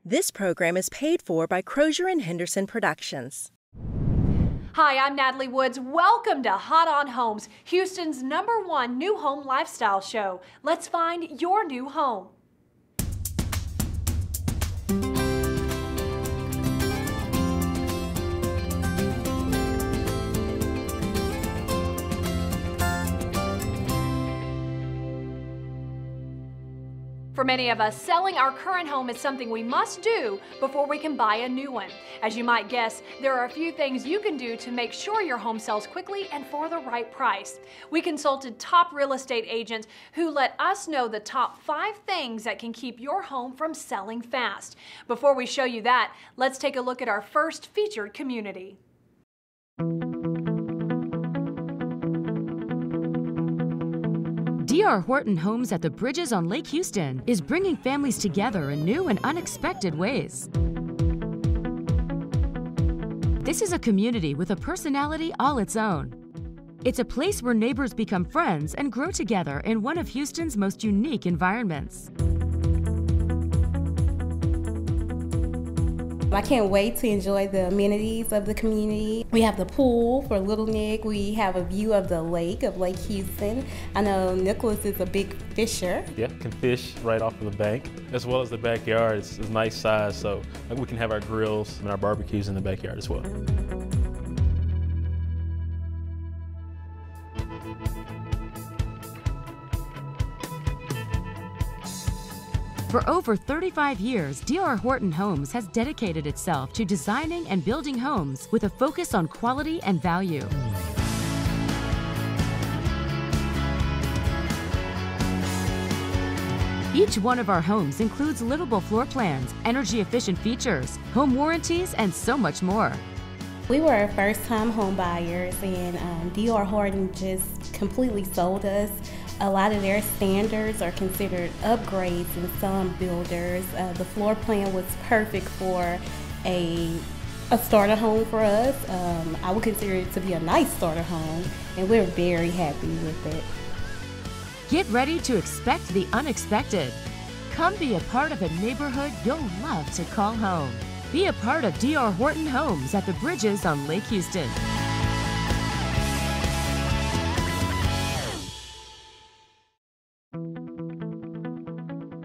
This program is paid for by Crozier and Henderson Productions. Hi, I'm Natalie Woods. Welcome to Hot on Homes, Houston's #1 new home lifestyle show. Let's find your new home. For many of us, selling our current home is something we must do before we can buy a new one. As you might guess, there are a few things you can do to make sure your home sells quickly and for the right price. We consulted top real estate agents who let us know the top 5 things that can keep your home from selling fast. Before we show you that, let's take a look at our first featured community. D.R. Horton Homes at the Bridges on Lake Houston is bringing families together in new and unexpected ways. This is a community with a personality all its own. It's a place where neighbors become friends and grow together in one of Houston's most unique environments. I can't wait to enjoy the amenities of the community. We have the pool for Little Nick. We have a view of the lake, of Lake Houston. I know Nicholas is a big fisher. Yeah, can fish right off of the bank, as well as the backyard. It's a nice size, so we can have our grills and our barbecues in the backyard as well. For over 35 years, D.R. Horton Homes has dedicated itself to designing and building homes with a focus on quality and value. Each one of our homes includes livable floor plans, energy-efficient features, home warranties, and so much more. We were first-time home buyers, and D.R. Horton just completely sold us. A lot of their standards are considered upgrades in some builders. The floor plan was perfect for a starter home for us. I would consider it to be a nice starter home, and we're very happy with it. Get ready to expect the unexpected. Come be a part of a neighborhood you'll love to call home. Be a part of D.R. Horton Homes at the Bridges on Lake Houston.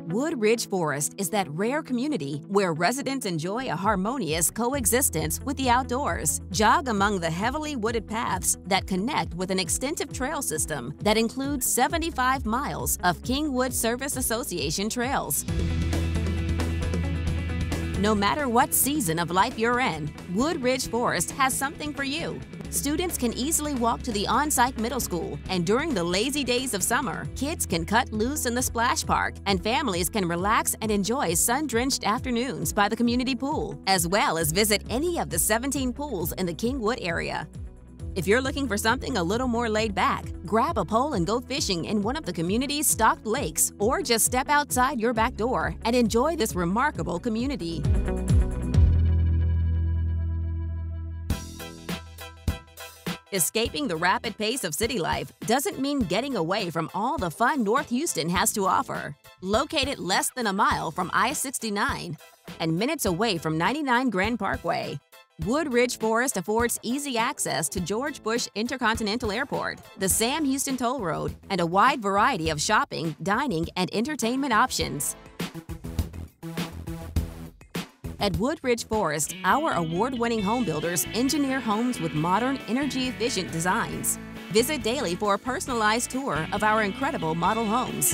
Woodridge Forest is that rare community where residents enjoy a harmonious coexistence with the outdoors. Jog among the heavily wooded paths that connect with an extensive trail system that includes 75 miles of Kingwood Service Association trails. No matter what season of life you're in, Woodridge Forest has something for you. Students can easily walk to the on-site middle school, and during the lazy days of summer, kids can cut loose in the splash park, and families can relax and enjoy sun-drenched afternoons by the community pool, as well as visit any of the 17 pools in the Kingwood area. If you're looking for something a little more laid back, grab a pole and go fishing in one of the community's stocked lakes, or just step outside your back door and enjoy this remarkable community. Escaping the rapid pace of city life doesn't mean getting away from all the fun North Houston has to offer. Located less than a mile from I-69 and minutes away from 99 Grand Parkway, Woodridge Forest affords easy access to George Bush Intercontinental Airport, the Sam Houston Toll Road, and a wide variety of shopping, dining, and entertainment options. At Woodridge Forest, our award-winning home builders engineer homes with modern, energy-efficient designs. Visit daily for a personalized tour of our incredible model homes.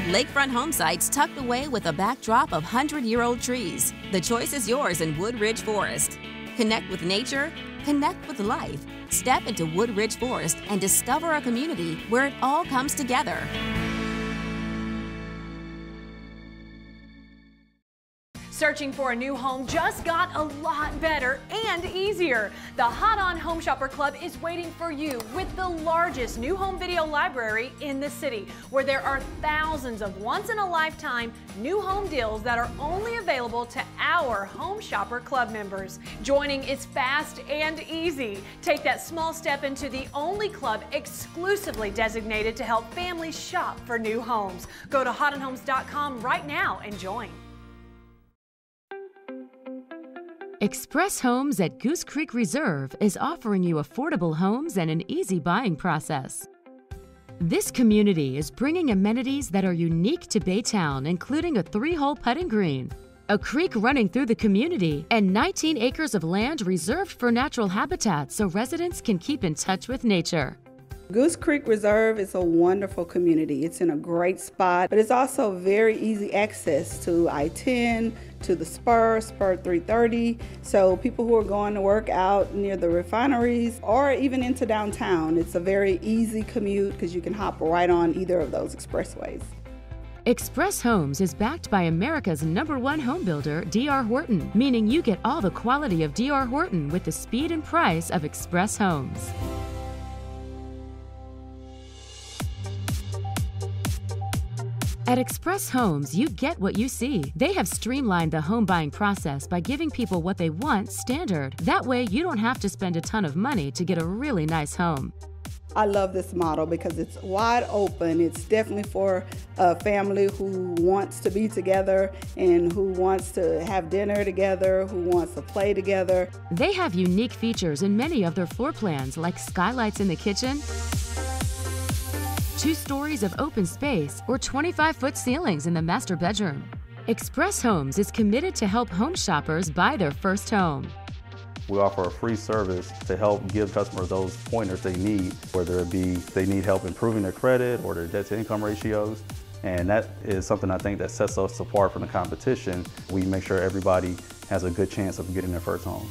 Lakefront home sites tucked away with a backdrop of 100-year-old trees. The choice is yours in Woodridge Forest. Connect with nature, connect with life. Step into Woodridge Forest and discover a community where it all comes together. Searching for a new home just got a lot better and easier. The Hot on Home Shopper Club is waiting for you with the largest new home video library in the city, where there are thousands of once-in-a-lifetime new home deals that are only available to our Home Shopper Club members. Joining is fast and easy. Take that small step into the only club exclusively designated to help families shop for new homes. Go to hotonhomes.com right now and join. Express Homes at Goose Creek Reserve is offering you affordable homes and an easy buying process. This community is bringing amenities that are unique to Baytown, including a 3-hole putting green, a creek running through the community, and 19 acres of land reserved for natural habitat so residents can keep in touch with nature. Goose Creek Reserve is a wonderful community. It's in a great spot, but it's also very easy access to I-10, to the Spur 330. So people who are going to work out near the refineries or even into downtown, it's a very easy commute because you can hop right on either of those expressways. Express Homes is backed by America's #1 home builder, D.R. Horton, meaning you get all the quality of D.R. Horton with the speed and price of Express Homes. At Express Homes, you get what you see. They have streamlined the home buying process by giving people what they want standard. That way, you don't have to spend a ton of money to get a really nice home. I love this model because it's wide open. It's definitely for a family who wants to be together and who wants to have dinner together, who wants to play together. They have unique features in many of their floor plans, like skylights in the kitchen, 2 stories of open space, or 25-foot ceilings in the master bedroom. Express Homes is committed to help home shoppers buy their first home. We offer a free service to help give customers those pointers they need, whether it be they need help improving their credit or their debt-to-income ratios. And that is something I think that sets us apart from the competition. We make sure everybody has a good chance of getting their first home.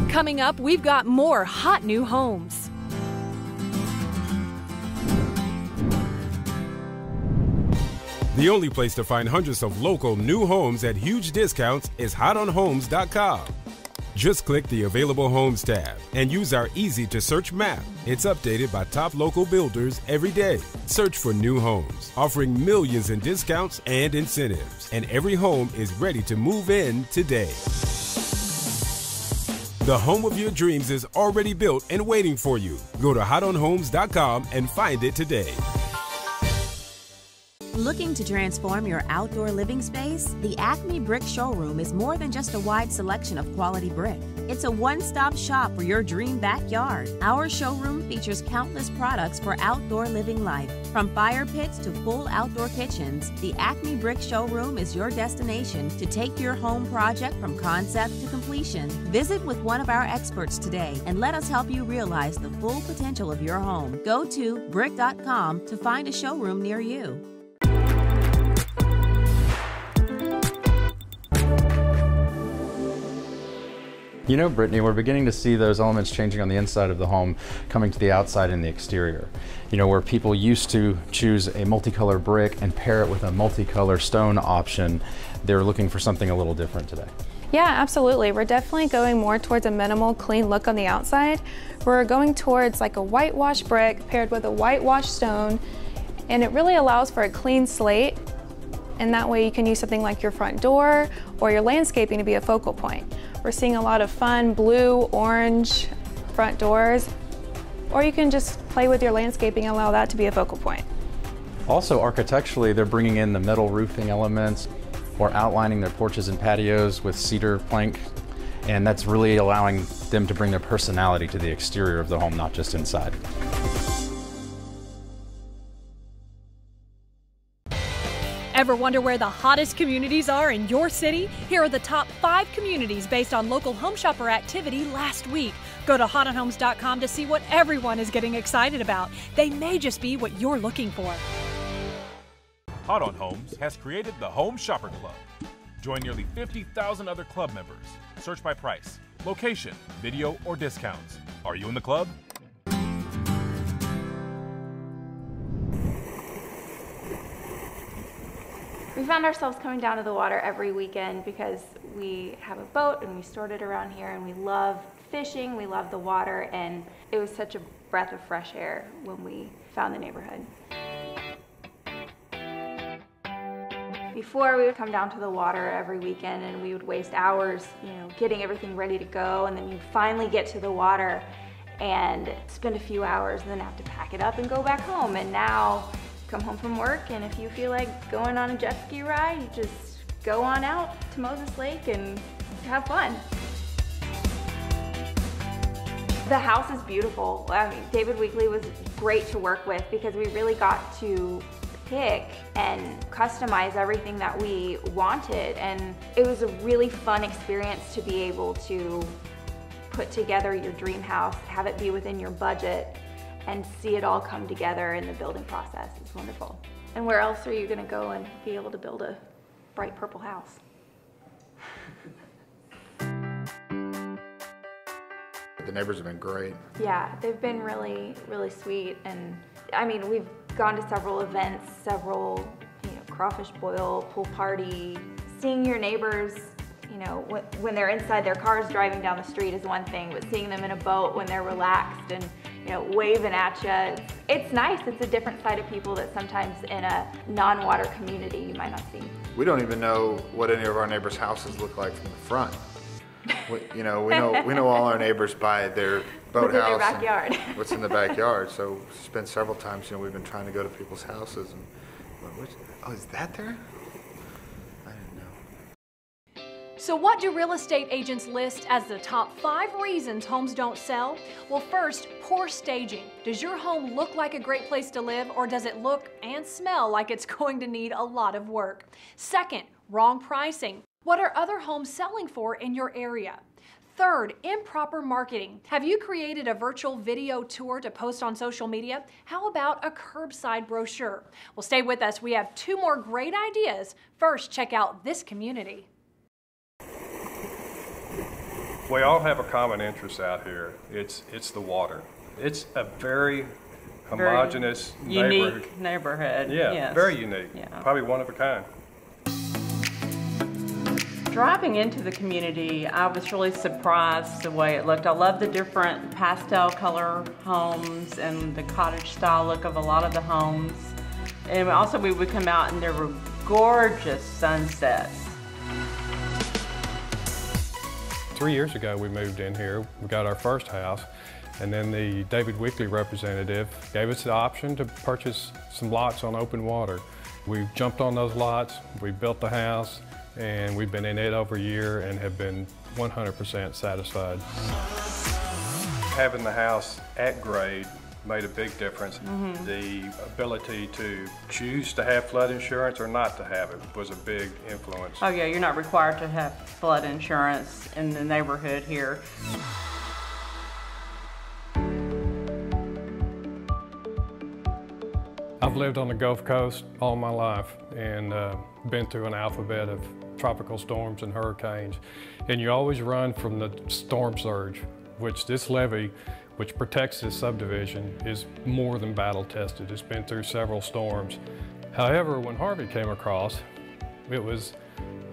Coming up, we've got more hot new homes. The only place to find hundreds of local new homes at huge discounts is HistoryMaker.com. Just click the Available Homes tab and use our easy-to-search map. It's updated by top local builders every day. Search for new homes, offering millions in discounts and incentives. And every home is ready to move in today. The home of your dreams is already built and waiting for you. Go to HotOnHomes.com and find it today. Looking to transform your outdoor living space? The Acme Brick Showroom is more than just a wide selection of quality brick. It's a one-stop shop for your dream backyard. Our showroom features countless products for outdoor living life. From fire pits to full outdoor kitchens, the Acme Brick Showroom is your destination to take your home project from concept to completion. Visit with one of our experts today and let us help you realize the full potential of your home. Go to brick.com to find a showroom near you. You know, Brittany, we're beginning to see those elements changing on the inside of the home coming to the outside and the exterior. You know, where people used to choose a multicolor brick and pair it with a multicolor stone option, they're looking for something a little different today. Yeah, absolutely. We're definitely going more towards a minimal, clean look on the outside. We're going towards like a whitewash brick paired with a whitewash stone, and it really allows for a clean slate. And that way you can use something like your front door or your landscaping to be a focal point. We're seeing a lot of fun blue, orange front doors, or you can just play with your landscaping and allow that to be a focal point. Also, architecturally, they're bringing in the metal roofing elements or outlining their porches and patios with cedar plank, and that's really allowing them to bring their personality to the exterior of the home, not just inside. Ever wonder where the hottest communities are in your city? Here are the top 5 communities based on local home shopper activity last week. Go to HotOnHomes.com to see what everyone is getting excited about. They may just be what you're looking for. Hot on Homes has created the Home Shopper Club. Join nearly 50,000 other club members. Search by price, location, video, or discounts. Are you in the club? We found ourselves coming down to the water every weekend because we have a boat and we stored it around here, and we love fishing, we love the water, and it was such a breath of fresh air when we found the neighborhood. Before, we would come down to the water every weekend and we would waste hours, getting everything ready to go, and then you'd finally get to the water and spend a few hours and then have to pack it up and go back home. And now, come home from work, and if you feel like going on a jet ski ride, you just go on out to Moses Lake and have fun. The house is beautiful. I mean, David Weekley was great to work with because we really got to pick and customize everything that we wanted, and it was a really fun experience to be able to put together your dream house, have it be within your budget, and see it all come together in the building process. It's wonderful. And where else are you gonna go and be able to build a bright purple house? The neighbors have been great. Yeah, they've been really, really sweet. And I mean, we've gone to several events, several, crawfish boil, pool party. Seeing your neighbors, when they're inside their cars driving down the street is one thing, but seeing them in a boat when they're relaxed and waving at you, it's nice. It's a different side of people that sometimes in a non-water community you might not see. We don't even know what any of our neighbors' houses look like from the front. We know all our neighbors by their boathouse, their backyard. What's in the backyard. So it's been several times. We've been trying to go to people's houses, and oh, is that there? I didn't know. So what do real estate agents list as the top 5 reasons homes don't sell? Well, first, poor staging. Does your home look like a great place to live, or does it look and smell like it's going to need a lot of work? Second, wrong pricing. What are other homes selling for in your area? Third, improper marketing. Have you created a virtual video tour to post on social media? How about a curbside brochure? Well, stay with us. We have 2 more great ideas. First, check out this community. We all have a common interest out here. It's the water. It's a very homogeneous unique neighborhood. Yeah, yes. Very unique. Yeah. Probably one of a kind. Driving into the community, I was really surprised the way it looked. I love the different pastel color homes and the cottage style look of a lot of the homes. And also we would come out and there were gorgeous sunsets. 3 years ago we moved in here. We got our first house, and then the David Weekley representative gave us the option to purchase some lots on open water. We jumped on those lots, we built the house, and we've been in it over a year and have been 100% satisfied. Having the house at grade made a big difference. Mm-hmm. The ability to choose to have flood insurance or not to have it was a big influence. Oh yeah, you're not required to have flood insurance in the neighborhood here. I've lived on the Gulf Coast all my life and been through an alphabet of tropical storms and hurricanes. And you always run from the storm surge, which this levee, which protects this subdivision, is more than battle tested. It's been through several storms. However, when Harvey came across, it was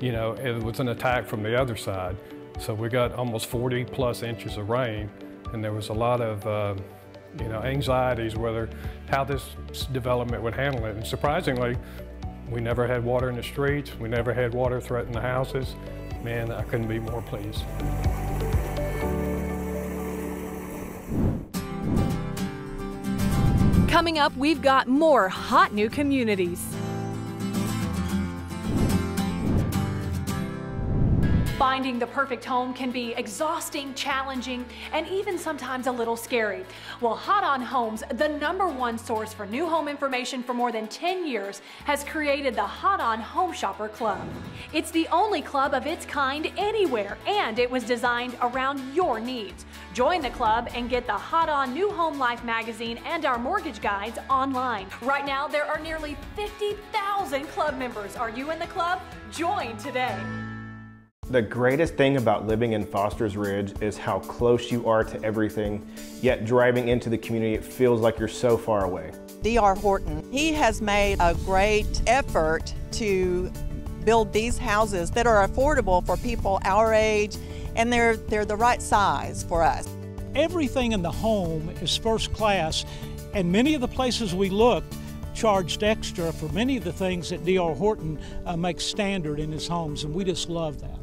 an attack from the other side. So we got almost 40+ inches of rain, and there was a lot of anxieties how this development would handle it. And surprisingly, we never had water in the streets. We never had water threaten the houses. Man, I couldn't be more pleased. Coming up, we've got more hot new communities. Finding the perfect home can be exhausting, challenging, and even sometimes a little scary. Well, Hot on Homes, the #1 source for new home information for more than 10 years, has created the Hot on Home Shopper Club. It's the only club of its kind anywhere, and it was designed around your needs. Join the club and get the Hot on New Home Life magazine and our mortgage guides online. Right now, there are nearly 50,000 club members. Are you in the club? Join today. The greatest thing about living in Foster's Ridge is how close you are to everything, yet driving into the community, it feels like you're so far away. D.R. Horton, he has made a great effort to build these houses that are affordable for people our age, and they're the right size for us. Everything in the home is first class, and many of the places we looked charged extra for many of the things that D.R. Horton makes standard in his homes, and we just love that.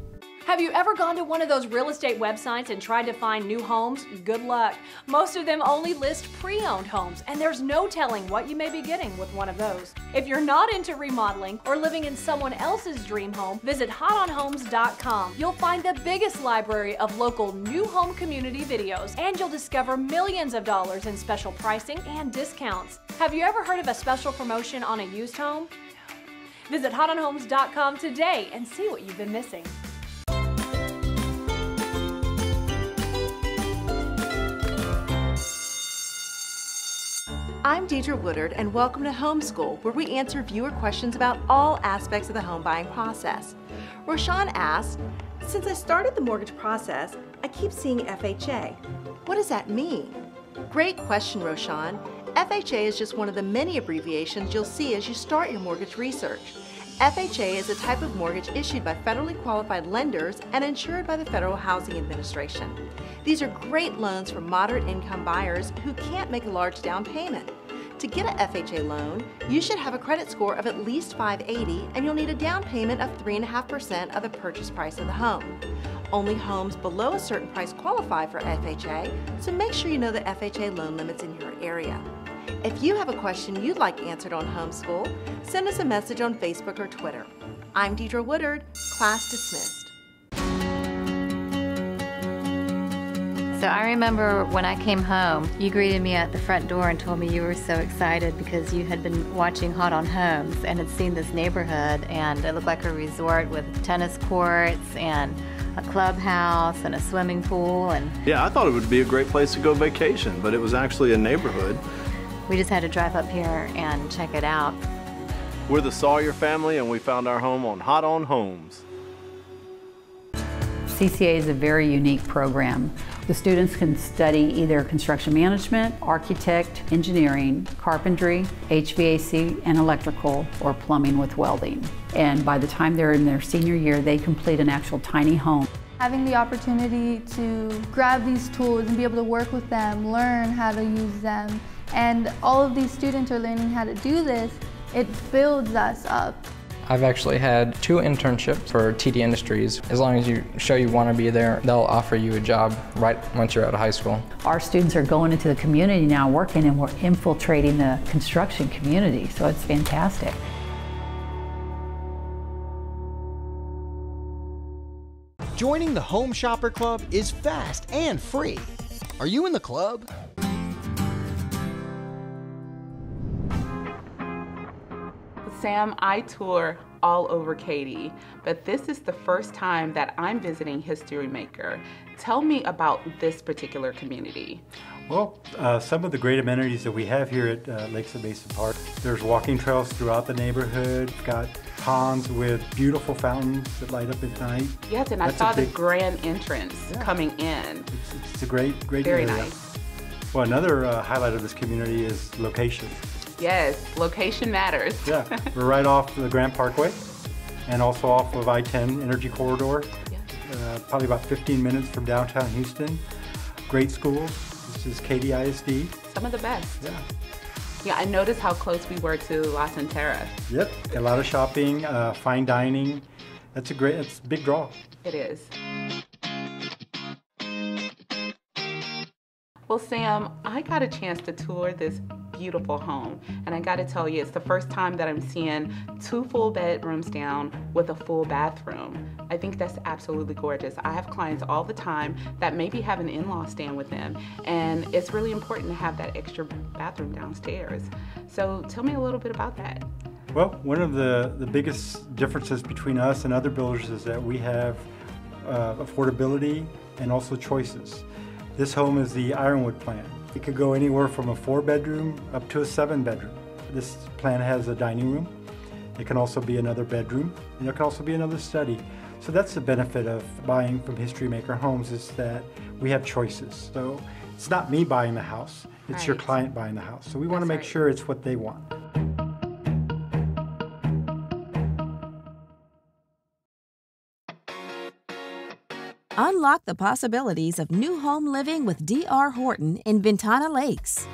Have you ever gone to one of those real estate websites and tried to find new homes? Good luck. Most of them only list pre-owned homes, and there's no telling what you may be getting with one of those. If you're not into remodeling or living in someone else's dream home, visit HistoryMaker.com. You'll find the biggest library of local new home community videos, and you'll discover millions of dollars in special pricing and discounts. Have you ever heard of a special promotion on a used home? Visit HistoryMaker.com today and see what you've been missing. I'm Deidre Woodard, and welcome to Homeschool, where we answer viewer questions about all aspects of the home buying process. Roshan asked, since I started the mortgage process, I keep seeing FHA. What does that mean? Great question, Roshan. FHA is just one of the many abbreviations you'll see as you start your mortgage research. FHA is a type of mortgage issued by federally qualified lenders and insured by the Federal Housing Administration. These are great loans for moderate income buyers who can't make a large down payment. To get a FHA loan, you should have a credit score of at least 580, and you'll need a down payment of 3.5% of the purchase price of the home. Only homes below a certain price qualify for FHA, so make sure you know the FHA loan limits in your area. If you have a question you'd like answered on Homeschool, send us a message on Facebook or Twitter. I'm Deidre Woodard, class dismissed. So I remember when I came home, you greeted me at the front door and told me you were so excited because you had been watching Hot on Homes and had seen this neighborhood, and it looked like a resort with tennis courts and a clubhouse and a swimming pool. And yeah, I thought it would be a great place to go vacation, but it was actually a neighborhood. We just had to drive up here and check it out. We're the Sawyer family, and we found our home on Hot on Homes. CCA is a very unique program. The students can study either construction management, architect, engineering, carpentry, HVAC, and electrical, or plumbing with welding. And by the time they're in their senior year, they complete an actual tiny home. Having the opportunity to grab these tools and be able to work with them, learn how to use them, and all of these students are learning how to do this, it builds us up. I've actually had 2 internships for TD Industries. As long as you show you want to be there, they'll offer you a job right once you're out of high school. Our students are going into the community now working, and we're infiltrating the construction community, so it's fantastic. Joining the Home Shopper Club is fast and free. Are you in the club? Sam, I tour all over Katy, but this is the first time that I'm visiting HistoryMaker. Tell me about this particular community. Well, some of the great amenities that we have here at Lakeside Basin Park. There's walking trails throughout the neighborhood. We've got ponds with beautiful fountains that light up at night. Yes, and I saw the grand entrance coming in. It's a great Very area. nice. Well, another highlight of this community is location. Yes, location matters. Yeah, we're right off the Grand Parkway and also off of I-10 Energy Corridor. Probably about 15 minutes from downtown Houston. Great schools. This is Katy ISD. Some of the best. Yeah. Yeah, I noticed how close we were to La Centera. Yep, a lot of shopping, fine dining. It's a big draw. It is. Well, Sam, I got a chance to tour this beautiful home, and I got to tell you, it's the first time that I'm seeing 2 full bedrooms down with a full bathroom. I think that's absolutely gorgeous. I have clients all the time that maybe have an in-law staying with them, and it's really important to have that extra bathroom downstairs. So tell me a little bit about that. Well, one of the biggest differences between us and other builders is that we have affordability and also choices. This home is the Ironwood plan. It could go anywhere from a 4-bedroom up to a 7-bedroom. This plan has a dining room. It can also be another bedroom, and it can also be another study. So that's the benefit of buying from HistoryMaker Homes, is that we have choices. So it's not me buying the house, it's your client buying the house. So we want to make sure it's what they want. Unlock the possibilities of new home living with D.R. Horton in Ventana Lakes.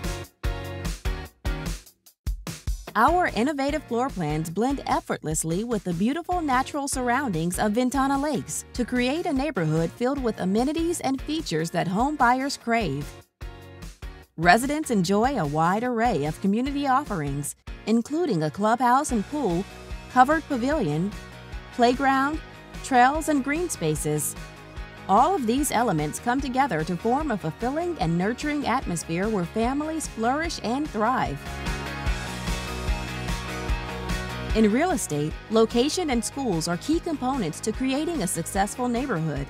Our innovative floor plans blend effortlessly with the beautiful natural surroundings of Ventana Lakes to create a neighborhood filled with amenities and features that home buyers crave. Residents enjoy a wide array of community offerings, including a clubhouse and pool, covered pavilion, playground, trails, and green spaces. All of these elements come together to form a fulfilling and nurturing atmosphere where families flourish and thrive. In real estate, location and schools are key components to creating a successful neighborhood.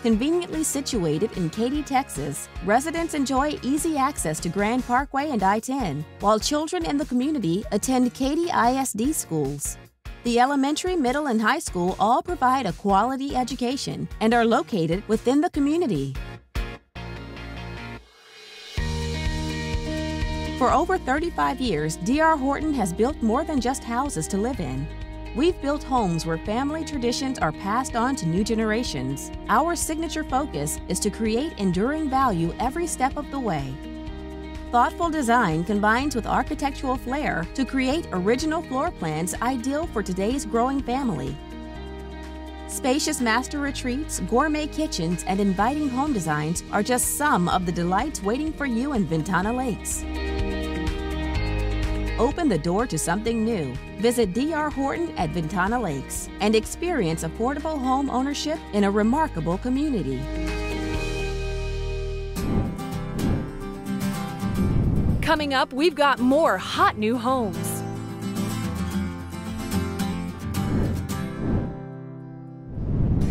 Conveniently situated in Katy, Texas, residents enjoy easy access to Grand Parkway and I-10, while children in the community attend Katy ISD schools. The elementary, middle, and high school all provide a quality education and are located within the community. For over 35 years, D.R. Horton has built more than just houses to live in. We've built homes where family traditions are passed on to new generations. Our signature focus is to create enduring value every step of the way. Thoughtful design combines with architectural flair to create original floor plans ideal for today's growing family. Spacious master retreats, gourmet kitchens, and inviting home designs are just some of the delights waiting for you in Ventana Lakes. Open the door to something new. Visit D.R. Horton at Ventana Lakes and experience affordable home ownership in a remarkable community. Coming up, we've got more hot new homes.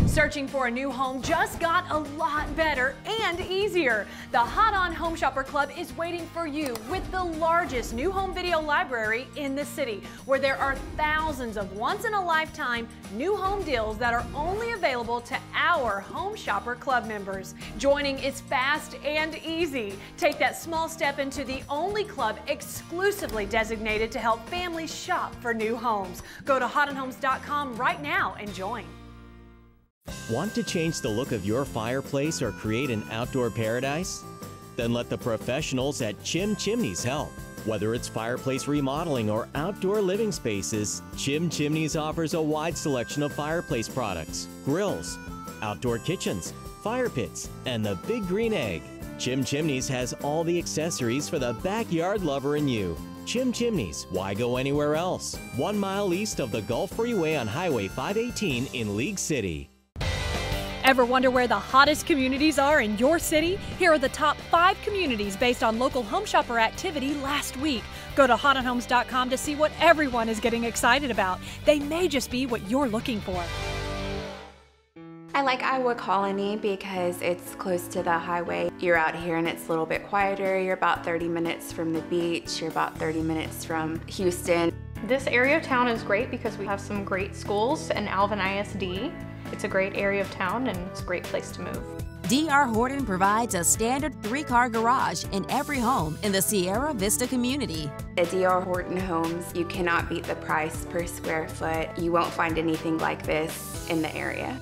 Searching for a new home just got a lot better and easier. The Hot On Home Shopper Club is waiting for you with the largest new home video library in the city, where there are thousands of once-in-a-lifetime new home deals that are only available to our Home Shopper Club members. Joining is fast and easy. Take that small step into the only club exclusively designated to help families shop for new homes. Go to hotonhomes.com right now and join. Want to change the look of your fireplace or create an outdoor paradise? Then let the professionals at Chim Chimneys help. Whether it's fireplace remodeling or outdoor living spaces, Chim Chimneys offers a wide selection of fireplace products, grills, outdoor kitchens, fire pits, and the big green egg. Chim Chimneys has all the accessories for the backyard lover in you. Chim Chimneys, why go anywhere else? 1 mile east of the Gulf Freeway on Highway 518 in League City. Ever wonder where the hottest communities are in your city? Here are the top 5 communities based on local home shopper activity last week. Go to hotonhomes.com to see what everyone is getting excited about. They may just be what you're looking for. I like Iowa Colony because it's close to the highway. You're out here and it's a little bit quieter. You're about 30 minutes from the beach. You're about 30 minutes from Houston. This area of town is great because we have some great schools and Alvin ISD. It's a great area of town and it's a great place to move. D.R. Horton provides a standard 3-car garage in every home in the Sierra Vista community. At D.R. Horton Homes, you cannot beat the price per square foot. You won't find anything like this in the area.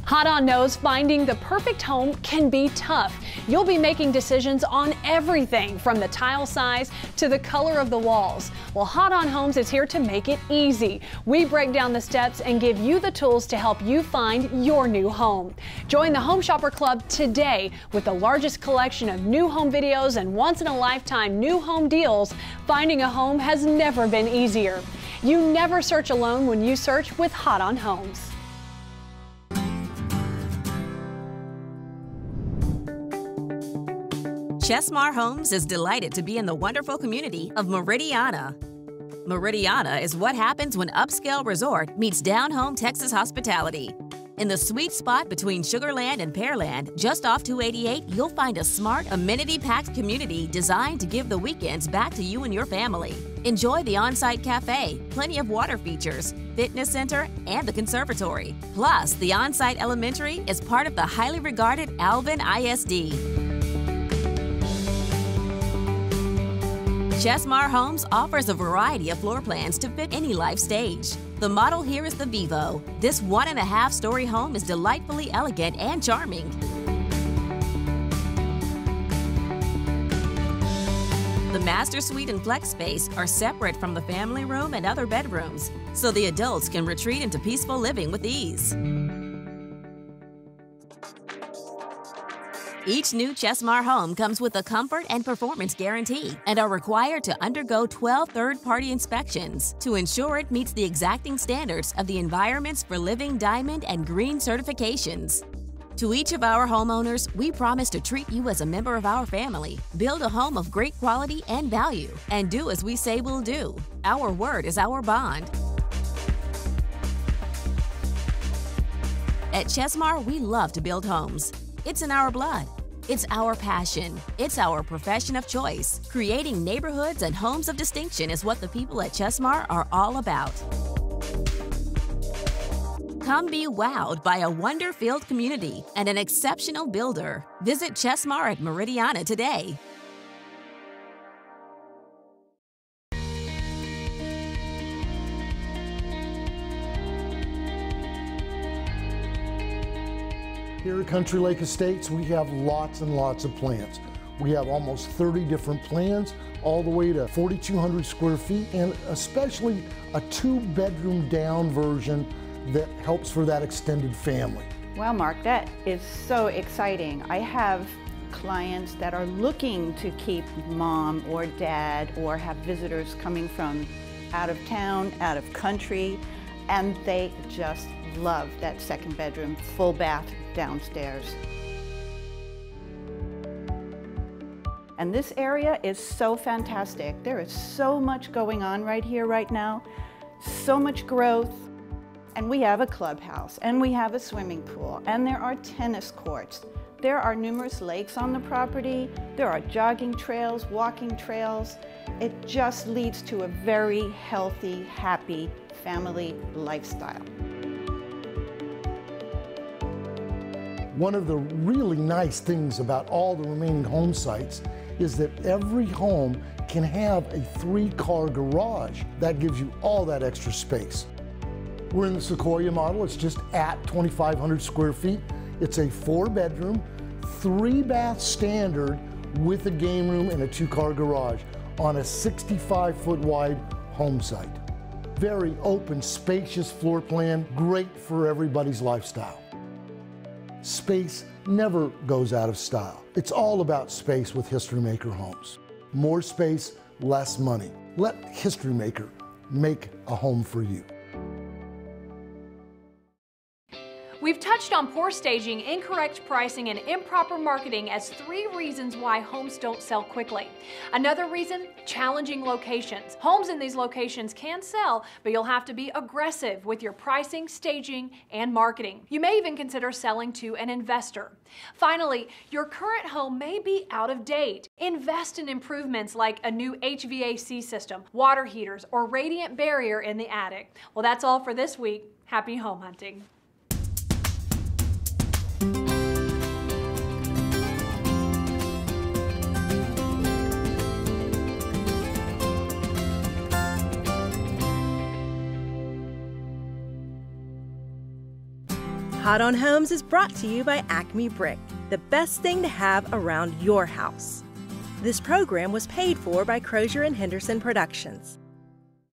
Hot On knows finding the perfect home can be tough. You'll be making decisions on everything from the tile size to the color of the walls. Well, Hot On Homes is here to make it easy. We break down the steps and give you the tools to help you find your new home. Join the Home Shopper Club today with the largest collection of new home videos and once-in-a-lifetime new home deals. Finding a home has never been easier. You never search alone when you search with Hot On Homes. Chesmar Homes is delighted to be in the wonderful community of Meridiana. Meridiana is what happens when upscale resort meets down-home Texas hospitality. In the sweet spot between Sugarland and Pearland, just off 288, you'll find a smart, amenity-packed community designed to give the weekends back to you and your family. Enjoy the on-site cafe, plenty of water features, fitness center, and the conservatory. Plus, the on-site elementary is part of the highly regarded Alvin ISD. Chesmar Homes offers a variety of floor plans to fit any life stage. The model here is the Vivo. This 1.5-story home is delightfully elegant and charming. The master suite and flex space are separate from the family room and other bedrooms, so the adults can retreat into peaceful living with ease. Each new Chesmar home comes with a comfort and performance guarantee and are required to undergo 12 third-party inspections to ensure it meets the exacting standards of the Environments for Living Diamond and Green certifications. To each of our homeowners, we promise to treat you as a member of our family, build a home of great quality and value, and do as we say we'll do. Our word is our bond. At Chesmar, we love to build homes. It's in our blood. It's our passion. It's our profession of choice. Creating neighborhoods and homes of distinction is what the people at Chesmar are all about. Come be wowed by a wonder-filled community and an exceptional builder. Visit Chesmar at Meridiana today. Here at Country Lake Estates, we have lots and lots of plans. We have almost 30 different plans, all the way to 4,200 square feet, and especially a 2-bedroom down version that helps for that extended family. Well, Mark, that is so exciting. I have clients that are looking to keep mom or dad or have visitors coming from out of town, out of country, and they just love that 2nd bedroom, full bath downstairs. And this area is so fantastic. There is so much going on right here, right now, so much growth. And we have a clubhouse, and we have a swimming pool, and there are tennis courts. There are numerous lakes on the property. There are jogging trails, walking trails. It just leads to a very healthy, happy family lifestyle. One of the really nice things about all the remaining home sites is that every home can have a 3-car garage. That gives you all that extra space. We're in the Sequoia model. It's just at 2,500 square feet. It's a 4-bedroom, 3-bath standard with a game room and a 2-car garage on a 65-foot wide home site. Very open, spacious floor plan, great for everybody's lifestyle. Space never goes out of style. It's all about space with HistoryMaker homes. More space, less money. Let HistoryMaker make a home for you. We've touched on poor staging, incorrect pricing, and improper marketing as 3 reasons why homes don't sell quickly. Another reason, challenging locations. Homes in these locations can sell, but you'll have to be aggressive with your pricing, staging, and marketing. You may even consider selling to an investor. Finally, your current home may be out of date. Invest in improvements like a new HVAC system, water heaters, or radiant barrier in the attic. Well, that's all for this week. Happy home hunting. Hot on Homes is brought to you by Acme Brick, the best thing to have around your house. This program was paid for by Crozier & Henderson Productions.